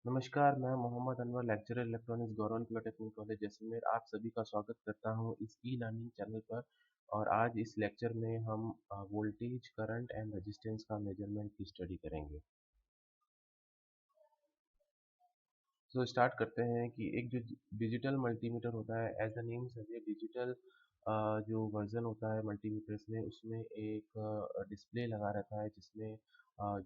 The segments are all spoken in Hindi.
नमस्कार, मैं Mohammad Anwar lecturer electronics government polytechnic college Jaisalmer आप सभी का स्वागत करता हूं इस ई लर्निंग चैनल पर। और आज इस लेक्चर में हम वोल्टेज, करंट एंड रेजिस्टेंस का मेजरमेंट की स्टडी करेंगे। तो स्टार्ट करते हैं कि एक जो डिजिटल मल्टीमीटर होता है, as the name suggest digital जो वर्जन होता है मल्टीमीटर्स में, उसमें एक डिस्प्ले लगा रहता है जिसमें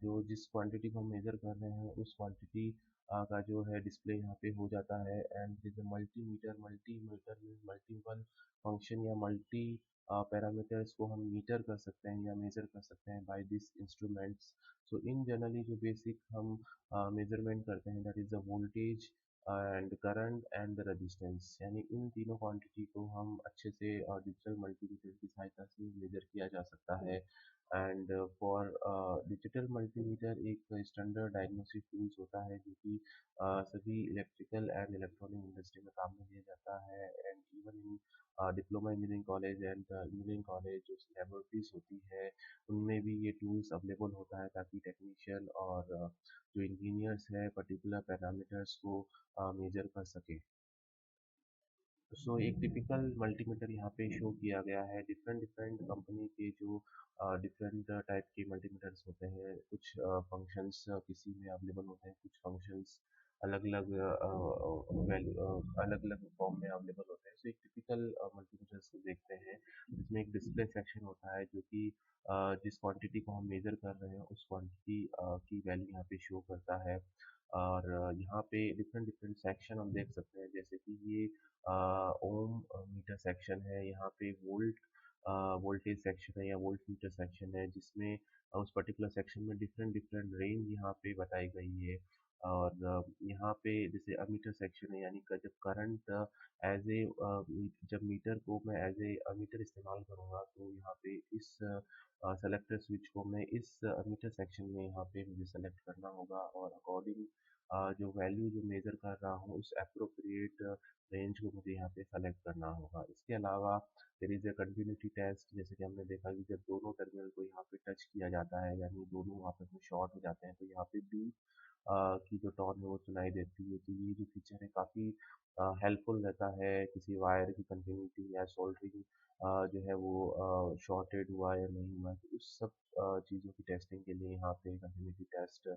जो जिस क्वांटिटी को हम मेजर कर रहे हैं उस क्वांटिटी का जो है डिस्प्ले यहाँ पे हो जाता है। एंड इज मल्टीमीटर मल्टीमीटर में मल्टीपल फंक्शन या मल्टी पैरामीटर्स को हम मीटर कर सकते हैं या मेजर कर सकते हैं by this instruments. So in generally जो बेसिक हम मेजरमेंट करते हैं, that is the voltage and current and the resistance, यानी इन तीनों क्वांटिटी को हम अच्छे से डिजिटल मल्टीमीटर की सहायता से मेजर किया जा सकता है। एंड फॉर डिजिटल मल्टीमीटर एक स्टैंडर्ड डायग्नोस्टिक टूल्स होता है जो कि सभी इलेक्ट्रिकल एंड इलेक्ट्रॉनिक इंडस्ट्री में काम में लिया जाता है। And even in diploma engineering college and engineering college जो लेबोरेटरीज होती है उनमें भी ये टूल्स अवेलेबल होता है ताकि टेक्नीशियन और जो इंजीनियर्स है पर्टिकुलर पैरामीटर्स को मेजर कर सके। सो एक टिपिकल मल्टीमीटर यहाँ पे शो किया गया है। डिफरेंट डिफरेंट कंपनी के जो डिफरेंट टाइप के मल्टीमीटर्स होते हैं, कुछ फंक्शंस किसी में अवेलेबल होते हैं, कुछ फंक्शंस अलग अलग वैल्यू अलग अलग फॉर्म में अवेलेबल होते हैं। सो एक टिपिकल मल्टीमीटर्स को देखते हैं जिसमें एक डिस्प्ले सेक्शन होता है जो कि जिस क्वांटिटी को हम मेजर कर रहे हैं उस क्वांटिटी की वैल्यू यहाँ पे शो करता है। और यहाँ पे डिफरेंट डिफरेंट सेक्शन हम देख सकते हैं, जैसे कि ये ओम मीटर सेक्शन है, यहाँ पे वोल्ट वोल्टेज सेक्शन है या वोल्ट मीटर सेक्शन है, जिसमें उस पर्टिकुलर सेक्शन में डिफरेंट डिफरेंट रेंज यहाँ पे बताई गई है। और यहाँ पे जैसे अमीटर सेक्शन है, यानी जब करंट एज ए जब मीटर को मैं एज ए मीटर इस्तेमाल करूँगा तो यहाँ पे इस सेलेक्टर स्विच को मैं इस मीटर सेक्शन में यहाँ पे मुझे सेलेक्ट करना होगा और अकॉर्डिंग जो वैल्यू जो मेजर कर रहा हूँ उस अप्रोप्रिएट रेंज को मुझे यहाँ पे सेलेक्ट करना होगा। इसके अलावा there is a continuity test, जैसे कि हमने देखा कि जब दोनों टर्मिनल को यहाँ पे टच किया जाता है यानी दोनों आपस में शॉर्ट हो जाते हैं तो यहाँ पे बी की जो टोन है वो सुनाई देती है। तो ये जो फीचर है काफ़ी हेल्पफुल रहता है किसी वायर की कंटिन्यूटी या सोल्डरिंग जो है वो शॉर्टेड हुआ या नहीं हुआ, तो उस सब चीज़ों की टेस्टिंग के लिए यहाँ पे कंटिन्यूटी टेस्ट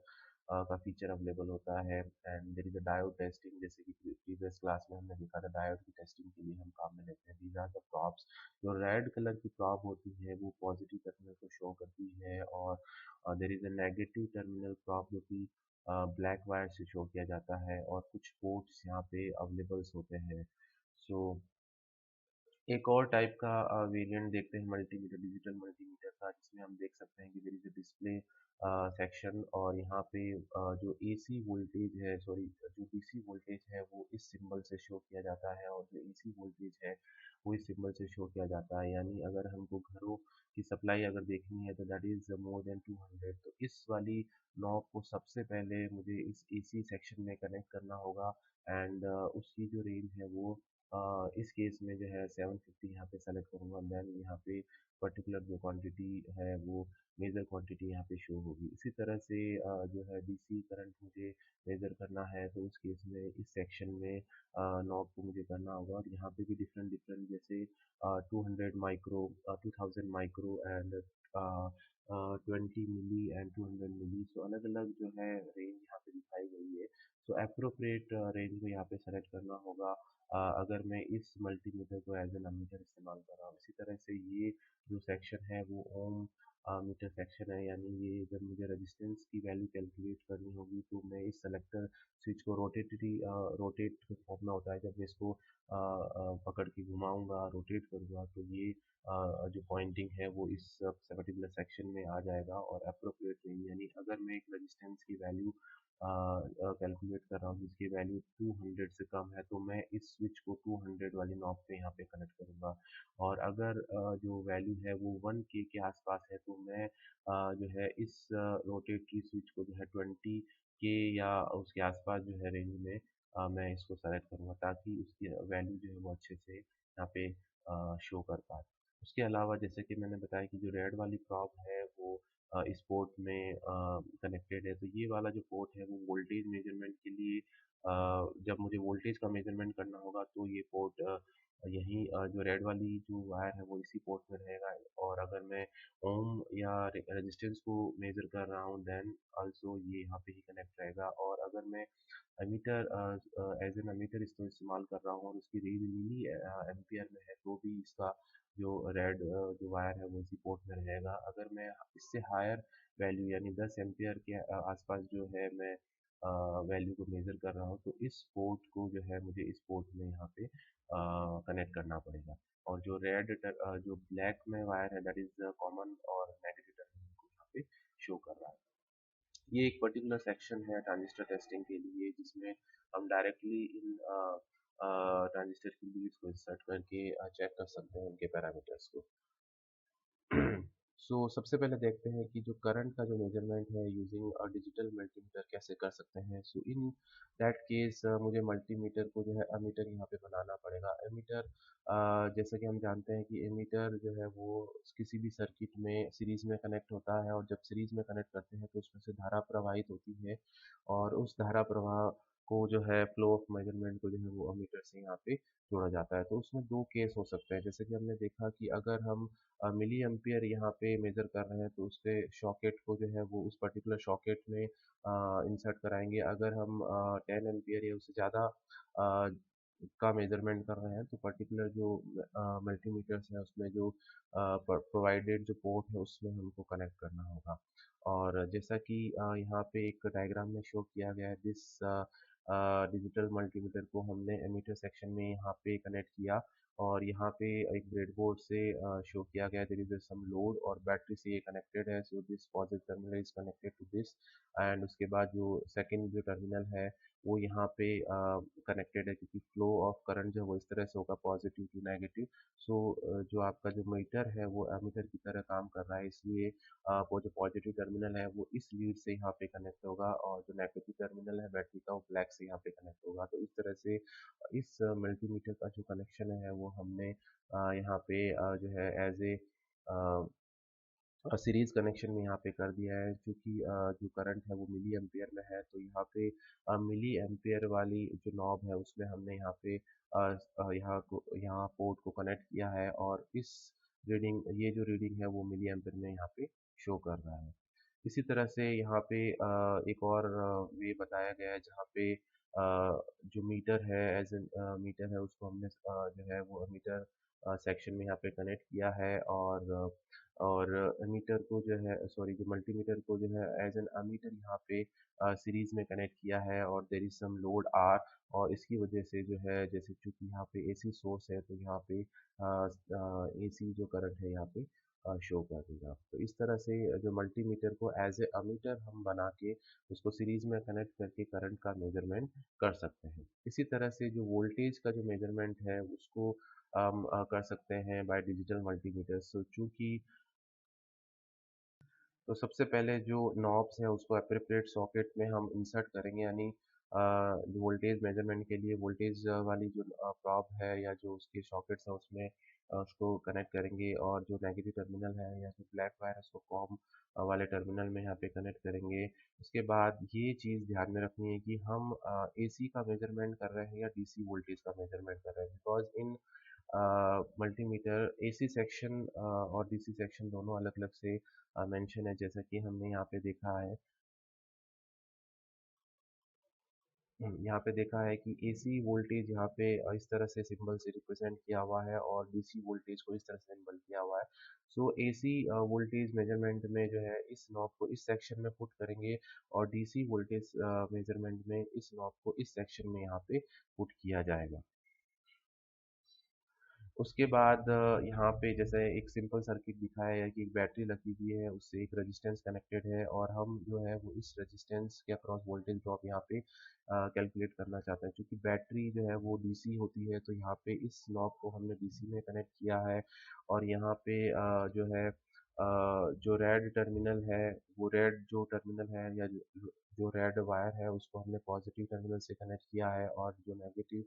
का फीचर अवेलेबल होता है। And there is a diode testing, जैसे कि प्रीवियस क्लास में हमने देखा था डायोड की टेस्टिंग के लिए हम काम में लेते हैं। These are the probes. जो रेड कलर की प्रॉप होती है वो पॉजिटिव टर्मिनल को शो करती है और there is a negative terminal probe जो कि ब्लैक वायर से शो किया जाता है और कुछ पोर्ट्स यहाँ पे अवेलेबल्स होते हैं। सो एक और टाइप का वेरिएंट देखते हैं मल्टीमीटर, डिजिटल मल्टीमीटर का, जिसमें हम देख सकते हैं कि there is a display section और यहाँ पे जो एसी वोल्टेज है, सॉरी, जो डीसी वोल्टेज है वो इस सिंबल से शो किया जाता है और जो एसी वोल्टेज है वो इस सिंबल से शो किया जाता है। यानी अगर हमको घरों की सप्लाई अगर देखनी है तो दैट इज मोर देन 200, तो इस वाली नॉब को सबसे पहले मुझे इस एसी सेक्शन में कनेक्ट करना होगा। एंड उसकी जो रेंज है वो इस केस में जो है 750 यहाँ पे सेलेक्ट करूँगा। देन यहाँ पे पर्टिकुलर जो क्वांटिटी है वो मेजर क्वांटिटी यहाँ पे शो होगी। इसी तरह से जो है डीसी करंट मुझे मेजर करना है तो उस केस में इस सेक्शन में नॉब को मुझे करना होगा। और यहाँ पे भी डिफरेंट डिफरेंट जैसे 200 micro, 2000 micro and 20 milli and 200 milli, so अलग अलग जो है रेंज यहाँ पे दिखाई गई है। सो अप्रोप्रिएट रेंज को यहाँ पे सेलेक्ट करना होगा अगर मैं इस मल्टीमीटर को एज एन अमीटर इस्तेमाल कर रहा हूँ। इसी तरह से ये जो सेक्शन है वो ओम मीटर सेक्शन है, यानी ये जब मुझे रेजिस्टेंस की वैल्यू कैलकुलेट करनी होगी तो मैं इस सेलेक्टर स्विच को रोटेट घूमना होता है। जब मैं इसको पकड़ के घुमाऊंगा, रोटेट करूंगा, तो ये जो पॉइंटिंग है वो इस पर्टिकुलर सेक्शन में आ जाएगा और अप्रोप्रिएट रेंज, यानी अगर मैं एक रेजिस्टेंस की वैल्यू कैलकुलेट कर रहा हूँ जिसकी वैल्यू 200 से कम है तो मैं इस स्विच को 200 वाली नॉब पे यहाँ पे कनेक्ट करूँगा। और अगर जो वैल्यू है वो 1K के आसपास है तो मैं जो है इस रोटेटरी स्विच को जो है 20K या उसके आसपास जो है रेंज में मैं इसको सेलेक्ट करूँगा ताकि उसकी वैल्यू जो है वो अच्छे से यहाँ पे शो कर पाए। उसके अलावा जैसे कि मैंने बताया कि जो रेड वाली प्रॉप है वो इस पोर्ट में कनेक्टेड है। तो ये वाला जो पोर्ट है वो वोल्टेज मेजरमेंट के लिए जब मुझे वोल्टेज का मेजरमेंट करना होगा तो ये पोर्ट यहीं जो रेड वाली जो वायर है वो इसी पोर्ट में रहेगा। और अगर मैं ओम या रेजिस्टेंस को मेजर कर रहा हूँ देन आल्सो ये यहाँ पे ही कनेक्ट रहेगा। और अगर मैं एमीटर एज एन एमीटर इसको इस्तेमाल कर रहा हूँ और उसकी रीड मिली एम्पियर में है तो भी इसका जो रेड जो वायर है वो इसी पोर्ट में रहेगा। अगर मैं इससे हायर वैल्यू यानी 10 एम्पियर के आसपास जो है मैं वैल्यू को मेजर कर रहा हूँ तो इस पोर्ट को जो है मुझे इस पोर्ट में यहाँ पे कनेक्ट करना पड़ेगा। और जो जो ब्लैक में वायर है दैट इज कॉमन और नेगेटिव टर्मिनल को यहाँ पे शो कर रहा है। ये एक पर्टिकुलर सेक्शन है ट्रांजिस्टर टेस्टिंग के लिए जिसमें हम डायरेक्टली इन ट्रांजिस्टर की लीड्स को इंसर्ट करके चेक कर सकते हैं उनके पैरामीटर्स को। सो सबसे पहले देखते हैं कि जो करंट का जो मेजरमेंट है यूजिंग डिजिटल मल्टीमीटर कैसे कर सकते हैं। सो इन दैट केस मुझे मल्टीमीटर को जो है एमीटर यहाँ पे बनाना पड़ेगा। एमीटर जैसा कि हम जानते हैं कि एमीटर जो है वो किसी भी सर्किट में सीरीज में कनेक्ट होता है और जब सीरीज में कनेक्ट करते हैं तो उसमें से धारा प्रवाहित होती है और उस धारा प्रवाह को जो है फ्लो ऑफ मेजरमेंट को जो है वो एमीटर से यहाँ पे जोड़ा जाता है। तो उसमें दो केस हो सकते हैं जैसे कि हमने देखा कि अगर हम मिली एम्पियर यहाँ पे मेजर कर रहे हैं तो उसके शॉकेट को जो है वो उस पर्टिकुलर शॉकेट में इंसर्ट कराएंगे। अगर हम 10 एम्पियर या उससे ज़्यादा का मेजरमेंट कर रहे हैं तो पर्टिकुलर जो मल्टीमीटर्स है उसमें जो प्रोवाइडेड जो पोर्ट है उसमें हमको कनेक्ट करना होगा। और जैसा कि यहाँ पे एक डायग्राम में शो किया गया है दिस डिजिटल मल्टीमीटर को हमने एमीटर सेक्शन में यहाँ पे कनेक्ट किया और यहाँ पे एक ब्रेडबोर्ड से शो किया गया देयर इज सम लोड और बैटरी से ये कनेक्टेड है। So this positive terminal is connected to this end उसके बाद जो सेकंड जो टर्मिनल है वो यहाँ पे कनेक्टेड है क्योंकि फ्लो ऑफ करंट जो है वो इस तरह से होगा पॉजिटिव टू नेगेटिव। सो जो आपका जो मीटर है वो एमीटर की तरह काम कर रहा है इसलिए वो जो पॉजिटिव टर्मिनल है वो इस लीड से यहाँ पे कनेक्ट होगा और जो नेगेटिव टर्मिनल है बैटरी का वो ब्लैक से यहाँ पे कनेक्ट होगा। तो इस तरह से इस मल्टीमीटर का जो कनेक्शन है वो हमने यहाँ पे जो है एज ए सीरीज कनेक्शन में यहाँ पे कर दिया है क्योंकि जो करंट है वो मिली एम्पियर में है। तो यहाँ पे मिली एम्पियर वाली जो नॉब है उसमें हमने यहाँ पे यहाँ पोर्ट को कनेक्ट किया है और इस ये जो रीडिंग है वो मिली एम्पियर में यहाँ पे शो कर रहा है। इसी तरह से यहाँ पे एक और वे बताया गया है जहाँ पे जो मीटर है एज एन मीटर है उसको हमने जो है वो मीटर सेक्शन में यहाँ पे कनेक्ट किया है और मीटर को जो है सॉरी जो मल्टीमीटर को जो है एज एन अमीटर यहाँ पे सीरीज में कनेक्ट किया है और there is some load R और इसकी वजह से जो है जैसे चूंकि यहाँ पे एसी सोर्स है तो यहाँ पे एसी जो करंट है यहाँ पे शो कर देगा। तो इस तरह से जो मल्टीमीटर को एज ए अमीटर हम बना के उसको सीरीज में कनेक्ट करके करंट का मेजरमेंट कर सकते हैं। इसी तरह से जो वोल्टेज का जो मेजरमेंट है उसको हम कर सकते हैं बाय डिजिटल मल्टीमीटर। सो चूंकि तो सबसे पहले जो नॉब्स है उसको एप्रोप्रिएट सॉकेट में हम इंसर्ट करेंगे यानी वोल्टेज मेजरमेंट के लिए वोल्टेज वाली जो प्रॉब है या जो उसके सॉकेट्स है उसमें उसको कनेक्ट करेंगे और जो नेगेटिव टर्मिनल है या जो ब्लैक वायर है उसको कॉम वाले टर्मिनल में यहाँ पे कनेक्ट करेंगे। उसके बाद ये चीज़ ध्यान में रखनी है कि हम एसी का मेजरमेंट कर रहे हैं या डीसी वोल्टेज का मेजरमेंट कर रहे हैं because in multimeter AC section और डीसी सेक्शन दोनों अलग-अलग से मेंशन है जैसा कि हमने यहाँ पे देखा है। यहाँ पे देखा है कि एसी वोल्टेज यहाँ पे इस तरह से सिंबल से रिप्रेजेंट किया हुआ है और डीसी वोल्टेज को इस तरह से सिंबल किया हुआ है। सो एसी वोल्टेज मेजरमेंट में जो है इस नॉब को इस सेक्शन में पुट करेंगे और डीसी वोल्टेज मेजरमेंट में इस नॉब को इस सेक्शन में यहाँ पे पुट किया जाएगा। उसके बाद यहाँ पे जैसे एक सिंपल सर्किट दिखाया है कि एक बैटरी लगी हुई है उससे एक रेजिस्टेंस कनेक्टेड है और हम जो है वो इस रेजिस्टेंस के अक्रॉस वोल्टेज ड्रॉप यहाँ पे कैलकुलेट करना चाहते हैं। क्योंकि बैटरी जो है वो डीसी होती है तो यहाँ पे इस नॉब को हमने डीसी में कनेक्ट किया है और यहाँ पे जो है जो रेड टर्मिनल है वो रेड जो टर्मिनल है या जो रेड वायर है उसको हमने पॉजिटिव टर्मिनल से कनेक्ट किया है और जो नेगेटिव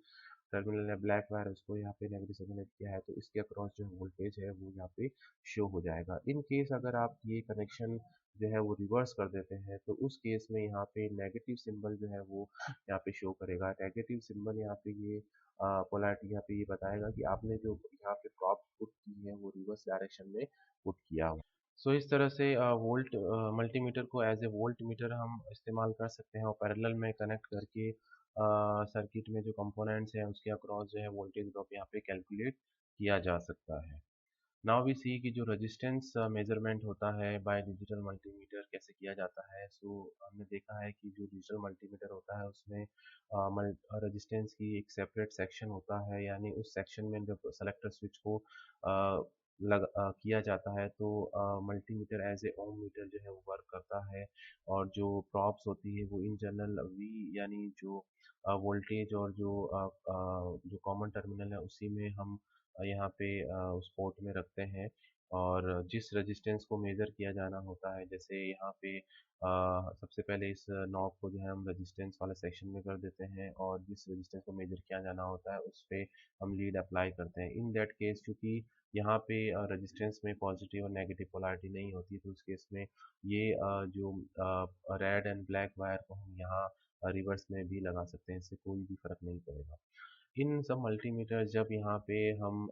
टर्मिनल है ब्लैक वायर उसको यहाँ पे नेगेटिव से कनेक्ट किया है, तो इसके अक्रॉस जो वोल्टेज है वो यहाँ पे शो हो जाएगा। इन केस अगर आप ये कनेक्शन जो है वो रिवर्स कर देते हैं तो उस केस में यहाँ पे नेगेटिव सिंबल जो है वो यहाँ पे शो करेगा। नेगेटिव सिंबल यहाँ पे ये पोलैरिटी यहाँ पे ये बताएगा कि आपने जो यहाँ पे प्रॉप पुट की है वो रिवर्स डायरेक्शन में पुट किया हुआ। सो इस तरह से वोल्ट मल्टीमीटर को एज ए वोल्ट मीटर हम इस्तेमाल कर सकते हैं और पैरेलल में कनेक्ट करके सर्किट में जो कंपोनेंट्स हैं उसके अक्रॉस जो है वोल्टेज ड्रॉप यहाँ पे कैलकुलेट किया जा सकता है। नाउ वी सी कि जो रेजिस्टेंस मेजरमेंट होता है बाय डिजिटल मल्टीमीटर कैसे किया जाता है। सो हमने देखा है कि जो डिजिटल मल्टीमीटर होता है उसमें रेजिस्टेंस की एक सेपरेट सेक्शन होता है, यानी उस सेक्शन में जब सेलेक्टर स्विच को किया जाता है तो multimeter as a ohm meter जो है वो वर्क करता है। और जो प्रॉप्स होती है वो इन जनरल वी यानी जो वोल्टेज और जो कॉमन टर्मिनल है उसी में हम यहाँ पे उस पोर्ट में रखते हैं। और जिस रेजिस्टेंस को मेज़र किया जाना होता है, जैसे यहाँ पे सबसे पहले इस नॉब को जो है हम रेजिस्टेंस वाले सेक्शन में कर देते हैं और जिस रेजिस्टेंस को मेज़र किया जाना होता है उस पे हम लीड अप्लाई करते हैं। इन दैट केस क्योंकि यहाँ पे रेजिस्टेंस में पॉजिटिव और नेगेटिव पोलैरिटी नहीं होती, तो उस केस में ये जो रेड एंड ब्लैक वायर को हम यहाँ रिवर्स में भी लगा सकते हैं, इससे कोई भी फ़र्क नहीं पड़ेगा। इन सब मल्टीमीटर जब यहाँ पे हम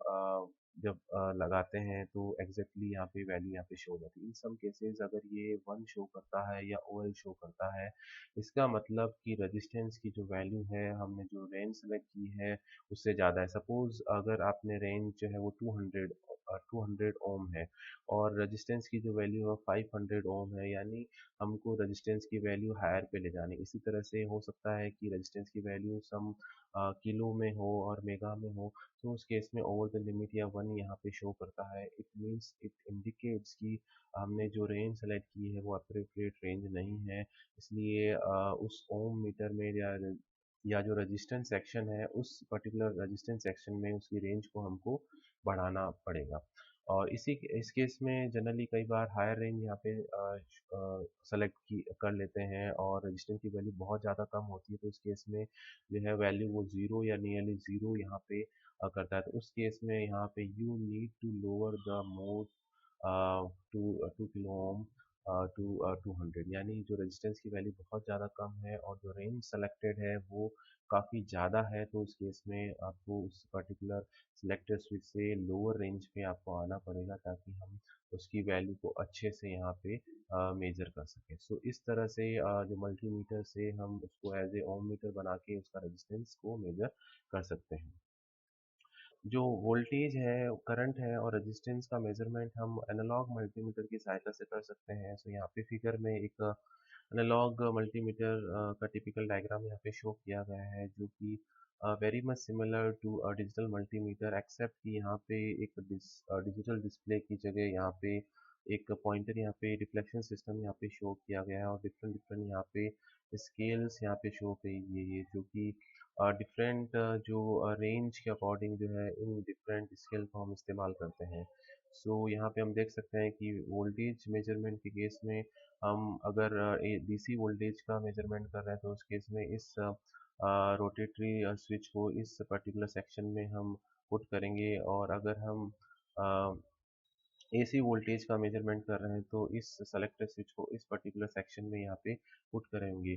जब लगाते हैं तो एग्जैक्टली यहाँ पे वैल्यू यहाँ पे शो हो जाती है। इन सम केसेस अगर ये 1 शो करता है या OL शो करता है, इसका मतलब कि रेजिस्टेंस की जो वैल्यू है हमने जो रेंज सेलेक्ट की है उससे ज़्यादा है। सपोज अगर आपने रेंज जो है वो 200 ओम है और रेजिस्टेंस की जो वैल्यू है 500 ओम है, यानी हमको रेजिस्टेंस की वैल्यू हायर पे ले जानी। इसी तरह से हो सकता है कि रेजिस्टेंस की वैल्यू सम किलो में हो और मेगा में हो, तो उस केस में ओवर द लिमिट या 1 यहाँ पे शो करता है। इट मीन्स इट इंडिकेट्स कि हमने जो रेंज सेलेक्ट की है वो अप्रोप्रिएट रेंज नहीं है। इसलिए उस ओम मीटर में या जो रेजिस्टेंस सेक्शन है उस पर्टिकुलर रेजिस्टेंस सेक्शन में उसकी रेंज को हमको बढ़ाना पड़ेगा। और इस केस में जनरली कई बार हायर रेंज यहाँ पे सेलेक्ट की कर लेते हैं और रेजिस्टेंस की वैल्यू बहुत ज़्यादा कम होती है, तो इस केस में जो है वैल्यू वो ज़ीरो या नियरली ज़ीरो यहाँ पे करता है। तो उस केस में यहाँ पे you need to lower the mode to 2 kilo ohm to 200, यानी जो रेजिस्टेंस की वैल्यू बहुत ज़्यादा कम है और जो रेंज सेलेक्टेड है वो काफ़ी ज़्यादा है, तो उस केस में आपको उस पर्टिकुलर सिलेक्टर स्विच से लोअर रेंज पे आपको आना पड़ेगा ताकि हम उसकी वैल्यू को अच्छे से यहाँ पे मेजर कर सकें। सो इस तरह से जो मल्टीमीटर से हम उसको एज ए ओम मीटर बना के उसका रेजिस्टेंस को मेजर कर सकते हैं। जो वोल्टेज है, करंट है और रेजिस्टेंस का मेजरमेंट हम एनालॉग मल्टीमीटर की सहायता से कर सकते हैं। सो यहाँ पे फिगर में एक एनालॉग मल्टीमीटर का टिपिकल डायग्राम यहाँ पे शो किया गया है, जो कि very much similar to digital multimeter except कि यहाँ पे एक डिजिटल डिस्प्ले की जगह यहाँ पे एक पॉइंटर यहाँ पे रिफ्लेक्शन सिस्टम यहाँ पे शो किया गया है और डिफरेंट डिफरेंट यहाँ पे स्केल्स यहाँ पे शो की गई है, जो कि डिफरेंट जो रेंज के अकॉर्डिंग जो है इन डिफरेंट स्केल को हम इस्तेमाल करते हैं। सो यहाँ पे हम देख सकते हैं कि वोल्टेज मेजरमेंट के केस में हम अगर DC वोल्टेज का मेजरमेंट कर रहे हैं तो उस केस में इस रोटेटरी स्विच को इस पर्टिकुलर सेक्शन में हम पुट करेंगे, और अगर हम AC वोल्टेज का मेजरमेंट कर रहे हैं तो इस सेलेक्टर स्विच को इस पर्टिकुलर सेक्शन में यहाँ पे पुट करेंगे।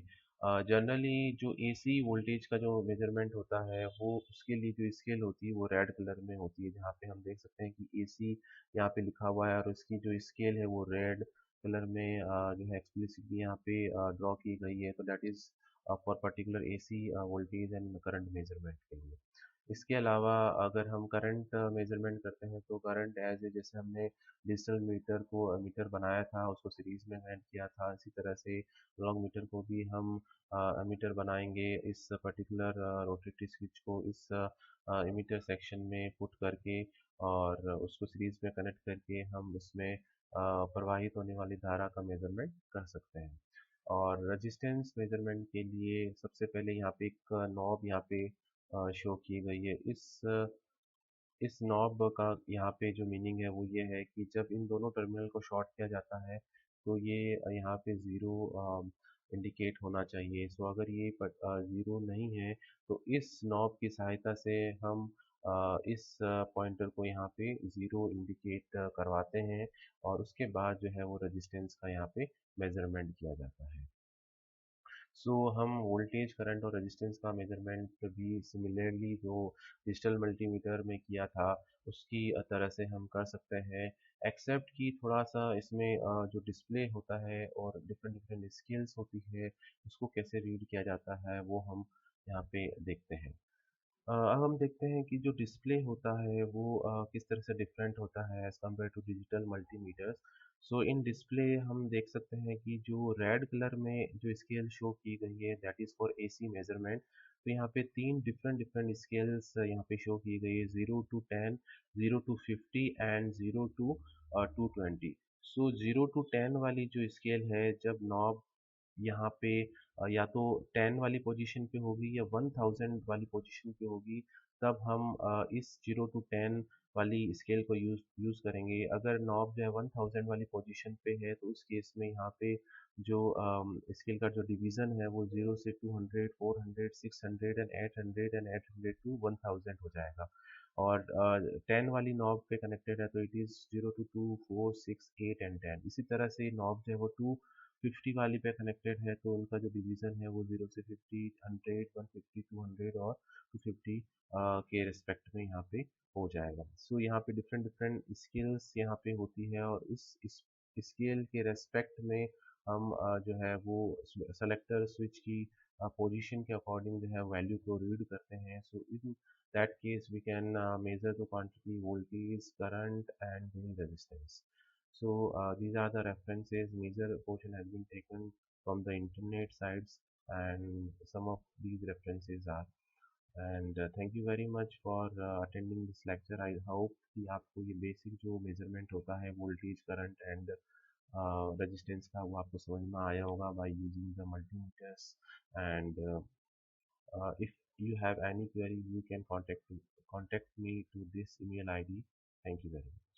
जनरली जो AC वोल्टेज का जो मेजरमेंट होता है वो उसके लिए जो स्केल होती है वो रेड कलर में होती है, जहाँ पे हम देख सकते हैं कि AC यहाँ पे लिखा हुआ है और उसकी जो स्केल है वो रेड कलर में जो है एक्सप्लिसिटली यहाँ पे ड्रॉ की गई है। तो that is for particular AC voltage and current measurement के लिए। इसके अलावा अगर हम करंट मेजरमेंट करते हैं तो करंट एज ए जैसे हमने डिजिटल मीटर को मीटर बनाया था उसको सीरीज में कनेक्ट किया था, इसी तरह से लॉन्ग मीटर को भी हम मीटर बनाएंगे इस पर्टिकुलर रोटेटरी स्विच को इस एमीटर सेक्शन में पुट करके, और उसको सीरीज में कनेक्ट करके हम उसमें प्रवाहित होने वाली धारा का मेजरमेंट कर सकते हैं। और रेजिस्टेंस मेजरमेंट के लिए सबसे पहले यहाँ पे एक नॉब यहाँ पे शो की गई है। इस नॉब का यहाँ पे जो मीनिंग है वो ये है कि जब इन दोनों टर्मिनल को शॉर्ट किया जाता है तो ये यहाँ पे ज़ीरो इंडिकेट होना चाहिए। सो अगर ये ज़ीरो नहीं है तो इस नॉब की सहायता से हम इस पॉइंटर को यहाँ पे ज़ीरो इंडिकेट करवाते हैं और उसके बाद जो है वो रेजिस्टेंस का यहाँ पे मेजरमेंट किया जाता है। सो हम वोल्टेज करंट और रेजिस्टेंस का मेजरमेंट भी सिमिलरली जो डिजिटल मल्टीमीटर में किया था उसकी तरह से हम कर सकते हैं, एक्सेप्ट कि थोड़ा सा इसमें जो डिस्प्ले होता है और डिफरेंट डिफरेंट स्केल्स होती है उसको कैसे रीड किया जाता है वो हम यहाँ पे देखते हैं। अब हम देखते हैं कि जो डिस्प्ले होता है वो किस तरह से डिफरेंट होता है as compare to digital multimeters. So in display हम देख सकते हैं कि जो रेड कलर में जो स्केल शो की गई है that is for AC measurement. तो यहाँ पे तीन डिफरेंट डिफरेंट स्केल्स यहाँ पे शो की गई है, 0 to 10, 0 to 50 and 0 to 220। So 0 to 10 वाली जो स्केल है जब नॉब यहाँ पे या तो 10 वाली पोजीशन पे होगी या 1000 वाली पोजीशन पे होगी, तब हम इस 0 to 10 वाली स्केल को यूज़ करेंगे। अगर नॉब जो है 1000 वाली पोजीशन पे है तो उस केस में यहाँ पे जो स्केल का जो डिवीज़न है वो 0 से 200, 400, 600 एंड 800 एंड 800 टू 1000 हो जाएगा। और 10 वाली नॉब पे कनेक्टेड है तो इट इज़ 0 to 2, 4, 6, 8 एंड 10। इसी तरह से नॉब जो है वो 250 वाली पे कनेक्टेड है तो उनका जो डिवीज़न है वो 0 से 50, 100, 150, 200 और 250 के रिस्पेक्ट में यहाँ पे हो जाएगा। सो यहाँ पे डिफरेंट डिफरेंट स्केल्स यहाँ पे होती है और इस स्केल के रेस्पेक्ट में हम जो है वो सेलेक्टर स्विच की पोजीशन के अकॉर्डिंग जो है वैल्यू को रीड करते हैं। So in that case we can measure the quantity, voltage, current and the resistance. So these are the references. Major portion has been taken from the internet sites and some of these references are. And thank you very much for attending this lecture. I hope कि आपको ये basic जो measurement होता है voltage, current and resistance का वो आपको समझ में आया होगा by using the multimeters. And if you have any query, you can contact me to this email ID. Thank you very much.